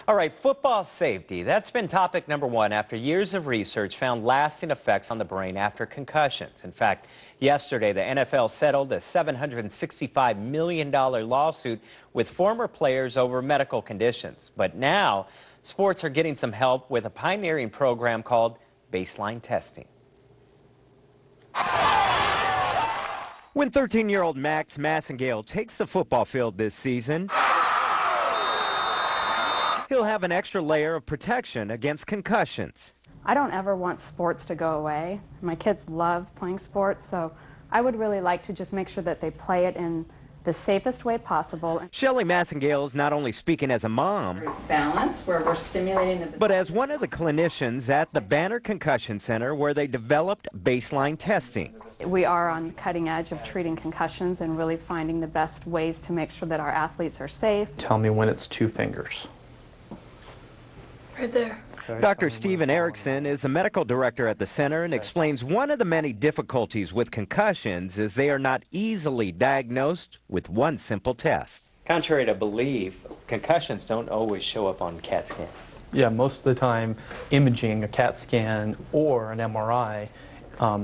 All right, football safety. That's been topic number one after years of research found lasting effects on the brain after concussions. In fact, yesterday the NFL settled a $765 million lawsuit with former players over medical conditions. But now sports are getting some help with a pioneering program called baseline testing. When 13-year-old Max Massengale takes the football field this season, he'll have an extra layer of protection against concussions. I don't ever want sports to go away. My kids love playing sports, so I would really like to just make sure that they play it in the safest way possible. Shelly Massengale is not only speaking as a mom, balance where we're stimulating the but as one of the clinicians at the Banner Concussion Center where they developed baseline testing. We are on the cutting edge of treating concussions and really finding the best ways to make sure that our athletes are safe. Tell me when it's 2 fingers. Right there. Dr. Stephen Erickson is the medical director at the center and explains one of the many difficulties with concussions is they are not easily diagnosed with one simple test. Contrary to belief, concussions don't always show up on CAT scans. Yeah, most of the time imaging, a CAT scan or an MRI,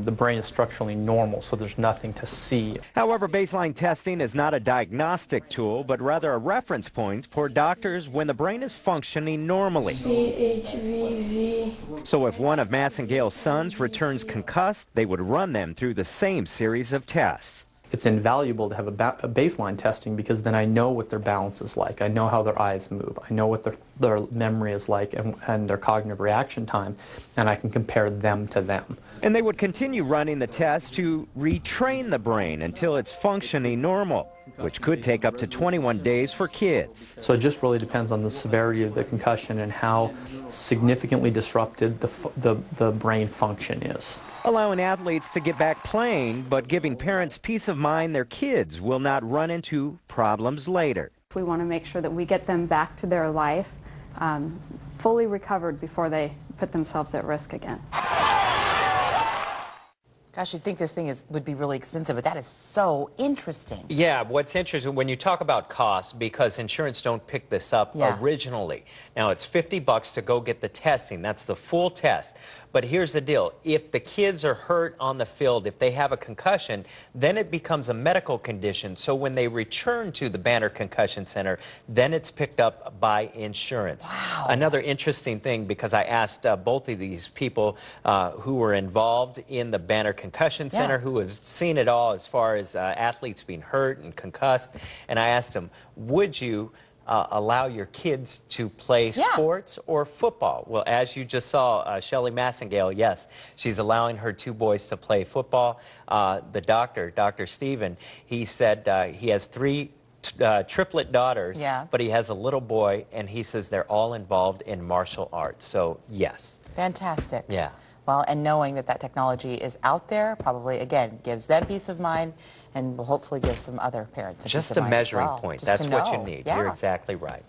the brain is structurally normal, so there's nothing to see. However, baseline testing is not a diagnostic tool, but rather a reference point for doctors when the brain is functioning normally. CHVZ. So if one of Massengale's sons returns concussed, they would run them through the same series of tests. It's invaluable to have a baseline testing because then I know what their balance is like. I know how their eyes move. I know what their memory is like and their cognitive reaction time, and I can compare them to them. And they would continue running the tests to retrain the brain until it's functioning normal, which could take up to 21 days for kids. So it just really depends on the severity of the concussion and how significantly disrupted the brain function is. Allowing athletes to get back playing, but giving parents peace of mind their kids will not run into problems later. We want to make sure that we get them back to their life fully recovered before they put themselves at risk again. Gosh, you'd think this thing would be really expensive, but that is so interesting. Yeah, what's interesting, when you talk about costs, because insurance don't pick this up originally. Now, it's $50 to go get the testing. That's the full test. But here's the deal. If the kids are hurt on the field, if they have a concussion, then it becomes a medical condition. So when they return to the Banner Concussion Center, then it's picked up by insurance. Wow. Another interesting thing, because I asked both of these people who were involved in the Banner Concussion Center, who have seen it all as far as athletes being hurt and concussed, and I asked them, would you allow your kids to play sports or football? Well, as you just saw, Shelly Massengale, yes, she's allowing her 2 boys to play football. The doctor, Dr. Stephen, he said he has 3 triplet daughters, but he has a little boy, and he says they're all involved in martial arts. So, yes. Fantastic. Yeah. Well, and knowing that that technology is out there probably, again, gives them peace of mind and will hopefully give some other parents a peace of mind as well. Just a measuring point. That's what you need. Yeah. You're exactly right.